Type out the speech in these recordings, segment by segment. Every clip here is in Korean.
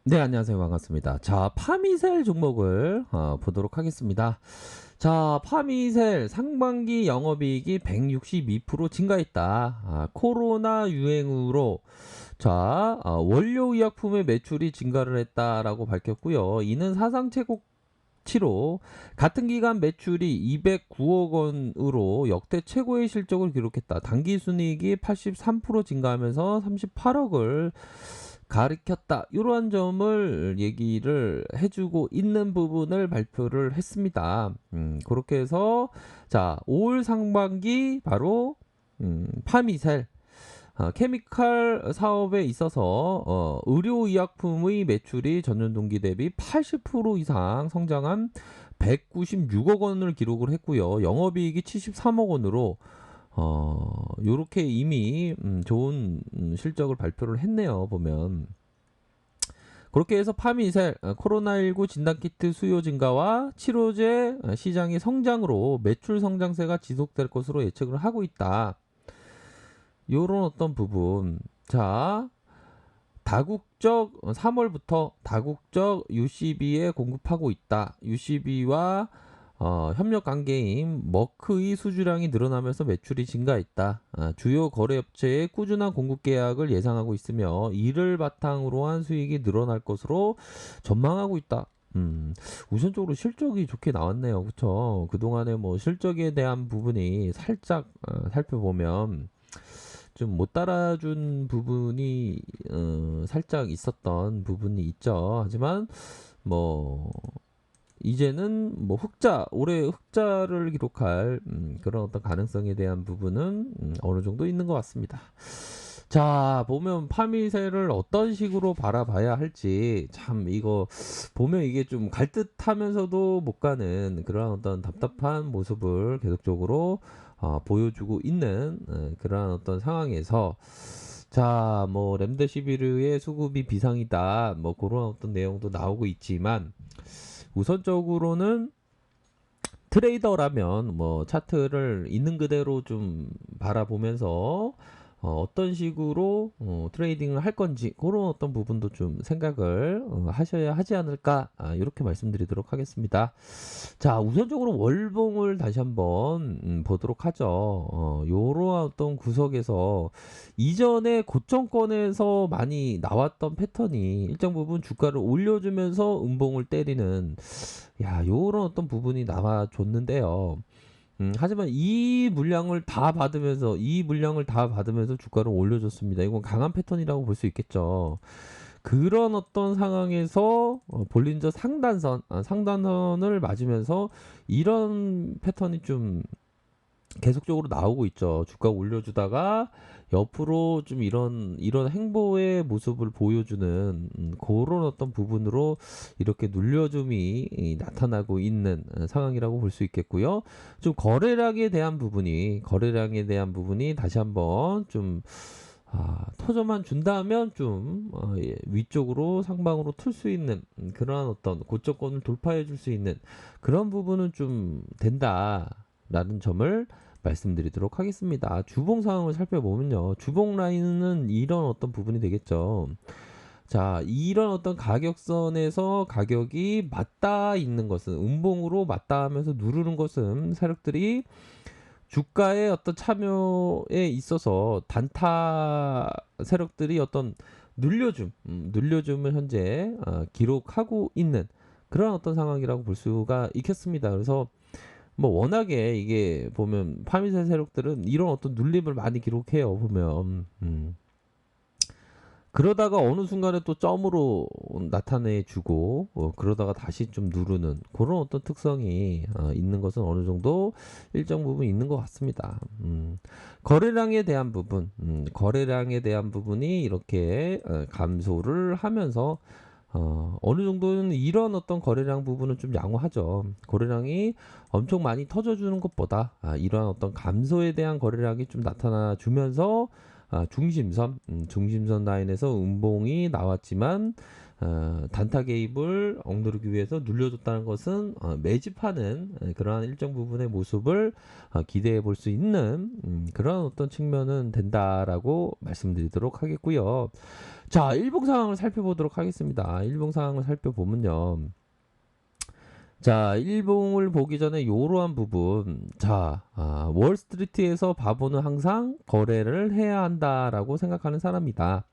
네, 안녕하세요. 반갑습니다. 자, 파미셀 종목을 보도록 하겠습니다. 자, 파미셀 상반기 영업이익이 162% 증가했다. 코로나 유행으로 원료의약품의 매출이 증가를 했다라고 밝혔고요. 이는 사상 최고치로 같은 기간 매출이 209억 원으로 역대 최고의 실적을 기록했다. 당기순이익이 83% 증가하면서 38억을 가리켰다. 이러한 점을 얘기를 해주고 있는 부분을 발표를 했습니다. 그렇게 해서 자, 올 상반기 바로 파미셀 케미칼 사업에 있어서 의료의약품의 매출이 전년 동기 대비 80% 이상 성장한 196억 원을 기록을 했고요. 영업이익이 73억 원으로 요렇게 이미 좋은 실적을 발표를 했네요. 보면 그렇게 해서 파미셀 코로나19 진단키트 수요 증가와 치료제 시장의 성장으로 매출 성장세가 지속될 것으로 예측을 하고 있다. 요런 어떤 부분. 자, 다국적 3월부터 다국적 UCB에 공급하고 있다. UCB와 협력 관계인 머크의 수주량이 늘어나면서 매출이 증가했다. 주요 거래업체의 꾸준한 공급 계약을 예상하고 있으며 이를 바탕으로 한 수익이 늘어날 것으로 전망하고 있다. 우선적으로 실적이 좋게 나왔네요. 그쵸? 그동안에 뭐 실적에 대한 부분이 살짝 살펴보면 좀 못 따라준 부분이 살짝 있었던 부분이 있죠. 하지만 뭐 이제는 뭐 올해 흑자를 기록할 그런 어떤 가능성에 대한 부분은 어느 정도 있는 것 같습니다. 자, 보면 파미세를 어떤 식으로 바라봐야 할지 참 이거 보면 이게 좀 갈 듯하면서도 못 가는 그런 어떤 답답한 모습을 계속적으로 보여주고 있는 그러한 어떤 상황에서 자, 뭐 렘데시비르의 수급이 비상이다. 뭐 그런 어떤 내용도 나오고 있지만 우선적으로는 트레이더라면 뭐 차트를 있는 그대로 좀 바라보면서 떤 식으로 트레이딩을 할 건지 그런 어떤 부분도 좀 생각을 하셔야 하지 않을까 이렇게 말씀드리도록 하겠습니다. 자, 우선적으로 월봉을 다시 한번 보도록 하죠. 요러한 어떤 구석에서 이전에 고점권에서 많이 나왔던 패턴이 일정 부분 주가를 올려주면서 음봉을 때리는 요런 어떤 부분이 나와줬는데요. 하지만 이 물량을 다 받으면서 주가를 올려줬습니다. 이건 강한 패턴이라고 볼 수 있겠죠. 그런 어떤 상황에서 볼린저 상단선을 맞으면서 이런 패턴이 좀 계속적으로 나오고 있죠. 주가 올려주다가 옆으로 좀 이런 행보의 모습을 보여주는 그런 어떤 부분으로 이렇게 눌려줌이 나타나고 있는 상황이라고 볼 수 있겠고요. 좀 거래량에 대한 부분이 다시 한번 좀 터져만 준다면 좀 위쪽으로 상방으로 틀 수 있는 그러한 어떤 고점권을 돌파해 줄 수 있는 그런 부분은 좀 된다라는 점을 말씀드리도록 하겠습니다. 주봉 상황을 살펴보면요. 주봉 라인은 이런 어떤 부분이 되겠죠. 자, 이런 어떤 가격선에서 가격이 맞닿아 있는 것은 음봉으로 맞닿으면서 누르는 것은 세력들이 주가의 어떤 참여에 있어서 단타 세력들이 어떤 눌려줌을 현재 기록하고 있는 그런 어떤 상황이라고 볼 수가 있겠습니다. 그래서 뭐 워낙에 이게 보면 파미세 세력들은 이런 어떤 눌림을 많이 기록해요. 보면 그러다가 어느 순간에 또 점으로 나타내주고 그러다가 다시 좀 누르는 그런 어떤 특성이 있는 것은 어느 정도 일정 부분 있는 것 같습니다. 거래량에 대한 부분이 이렇게 감소를 하면서 어느 정도는 이런 어떤 거래량 부분은 좀 양호하죠. 거래량이 엄청 많이 터져주는 것보다 이러한 어떤 감소에 대한 거래량이 좀 나타나 주면서 중심선 라인에서 음봉이 나왔지만 단타 개입을 억누르기 위해서 눌려줬다는 것은 매집하는 그러한 일정 부분의 모습을 기대해 볼 수 있는 그런 어떤 측면은 된다라고 말씀드리도록 하겠고요. 자, 일봉 상황을 살펴보도록 하겠습니다. 일봉 상황을 살펴보면요. 자, 일봉을 보기 전에 이러한 부분. 자, 월스트리트에서 바보는 항상 거래를 해야 한다라고 생각하는 사람이다.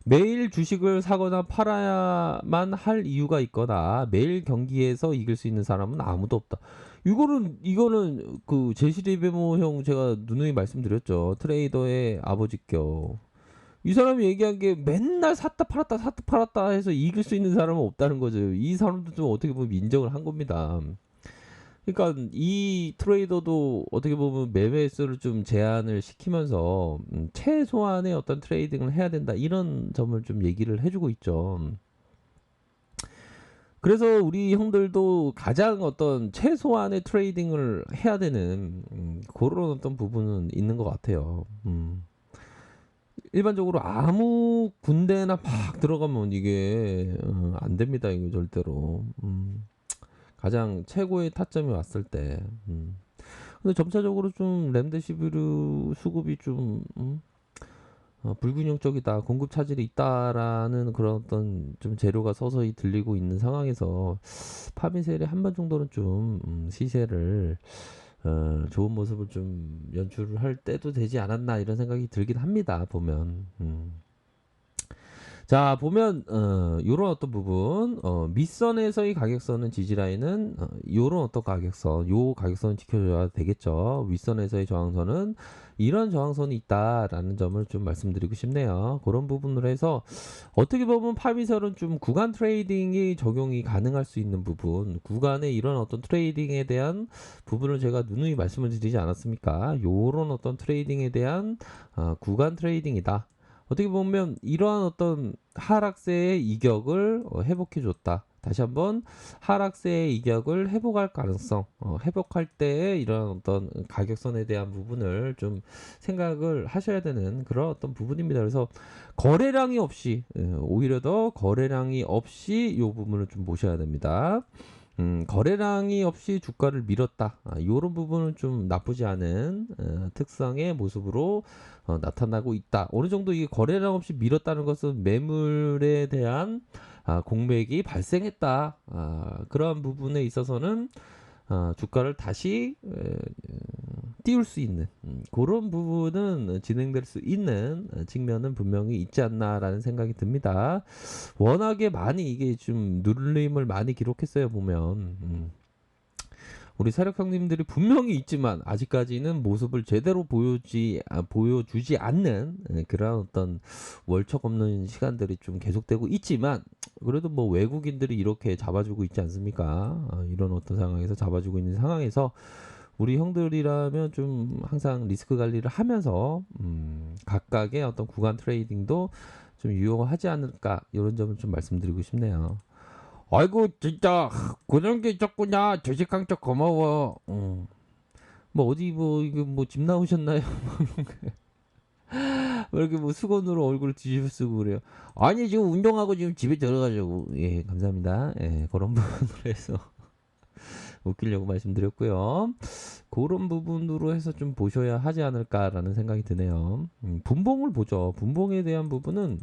매일 주식을 사거나 팔아야만 할 이유가 있거나 매일 경기에서 이길 수 있는 사람은 아무도 없다. 이거는 그 제시리베모 형 제가 누누이 말씀드렸죠. 트레이더의 아버지격. 이 사람이 얘기한 게 맨날 샀다 팔았다 해서 이길 수 있는 사람은 없다는 거죠. 이 사람도 좀 어떻게 보면 인정을 한 겁니다. 그러니까 이 트레이더도 어떻게 보면 매매 수를 좀 제한을 시키면서 최소한의 어떤 트레이딩을 해야 된다 이런 점을 좀 얘기를 해주고 있죠. 그래서 우리 형들도 가장 어떤 최소한의 트레이딩을 해야 되는 그런 어떤 부분은 있는 것 같아요. 일반적으로 아무 군대나 막 들어가면 이게 안 됩니다. 이거 절대로. 가장 최고의 타점이 왔을 때. 근데 점차적으로 좀 렘데시비르 수급이 좀 불균형적이다, 공급 차질이 있다라는 그런 어떤 좀 재료가 서서히 들리고 있는 상황에서 파미셀이 한 번 정도는 좀 시세를 좋은 모습을 좀 연출을 할 때도 되지 않았나 이런 생각이 들긴 합니다. 보면. 자, 보면 요런 어떤 부분 밑선에서의 가격선은 지지라인은 요런 어떤 가격선, 요 가격선은 지켜줘야 되겠죠. 윗선에서의 저항선은 이런 저항선이 있다라는 점을 좀 말씀드리고 싶네요. 그런 부분으로 해서 어떻게 보면 파미설은 좀 구간 트레이딩이 적용이 가능할 수 있는 부분, 구간의 이런 어떤 트레이딩에 대한 부분을 제가 누누이 말씀을 드리지 않았습니까? 요런 어떤 트레이딩에 대한 구간 트레이딩이다. 어떻게 보면 이러한 어떤 하락세의 이격을 회복해 줬다. 다시 한번 하락세의 이격을 회복할 가능성, 회복할 때의 이런 어떤 가격선에 대한 부분을 좀 생각을 하셔야 되는 그런 어떤 부분입니다. 그래서 거래량이 없이 오히려 더 거래량이 없이 이 부분을 좀 보셔야 됩니다. 거래량이 없이 주가를 밀었다. 이런 부분은 좀 나쁘지 않은 특성의 모습으로 나타나고 있다. 어느 정도 이게 거래량 없이 밀었다는 것은 매물에 대한 공백이 발생했다. 그러한 부분에 있어서는 주가를 다시 띄울 수 있는 그런 부분은 진행될 수 있는 측면은 분명히 있지 않나라는 생각이 듭니다. 워낙에 많이 이게 좀 눌림을 많이 기록했어요. 보면 우리 세력 형님들이 분명히 있지만 아직까지는 모습을 제대로 보여주지 않는 그런 어떤 월척 없는 시간들이 좀 계속되고 있지만 그래도 뭐 외국인들이 이렇게 잡아주고 있지 않습니까? 이런 어떤 상황에서 잡아주고 있는 상황에서 우리 형들이라면 좀 항상 리스크 관리를 하면서 각각의 어떤 구간 트레이딩도 좀 유용하지 않을까 이런 점을 좀 말씀드리고 싶네요. 아이고 진짜 그런 게 있었구나. 주식강적 고마워. 뭐 어디 뭐 이거 뭐 집 나오셨나요? 왜 이렇게 뭐 수건으로 얼굴 뒤집어 쓰고 그래요? 아니 지금 운동하고 지금 집에 들어가자고. 예, 감사합니다. 예, 그런 부분으로 해서 웃기려고 말씀드렸고요. 그런 부분으로 해서 좀 보셔야 하지 않을까라는 생각이 드네요. 분봉을 보죠. 분봉에 대한 부분은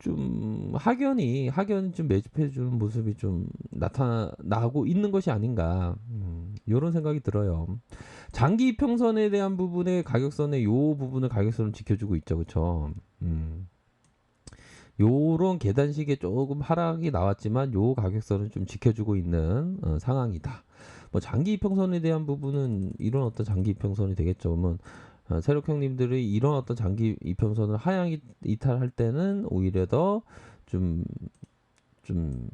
좀 확연히 좀 매집해 주는 모습이 좀 나타나고 있는 것이 아닌가 이런 생각이 들어요. 장기 이평선에 대한 부분의 가격선의 요 부분을 가격선을 지켜주고 있죠, 그렇죠? 요런 계단식의 조금 하락이 나왔지만 요 가격선은 좀 지켜주고 있는 상황이다. 뭐 장기 이평선에 대한 부분은 이런 어떤 장기 이평선이 되겠죠. 그러면 세력 형님들이 이런 어떤 장기 이평선을 하향 이탈할 때는 오히려 더 좀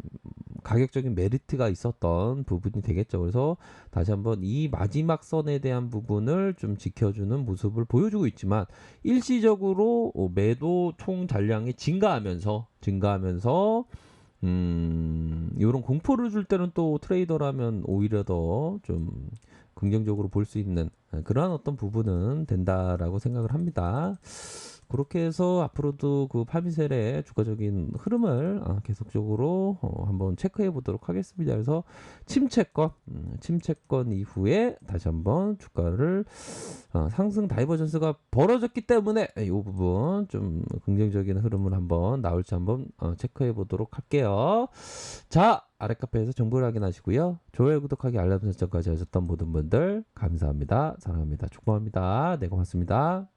가격적인 메리트가 있었던 부분이 되겠죠. 그래서 다시 한번 이 마지막 선에 대한 부분을 좀 지켜주는 모습을 보여주고 있지만 일시적으로 매도 총 잔량이 증가하면서 이런 공포를 줄 때는 또 트레이더라면 오히려 더 좀 긍정적으로 볼 수 있는 그러한 어떤 부분은 된다라고 생각을 합니다. 그렇게 해서 앞으로도 그 파미셀의 주가적인 흐름을 계속적으로 한번 체크해 보도록 하겠습니다. 그래서 침체권 이후에 다시 한번 주가를 상승 다이버전스가 벌어졌기 때문에 이 부분 좀 긍정적인 흐름을 한번 나올지 한번 체크해 보도록 할게요. 자, 아래 카페에서 정보를 확인하시고요. 좋아요, 구독하기, 알람 설정까지 하셨던 모든 분들 감사합니다. 사랑합니다. 축복합니다. 네, 고맙습니다.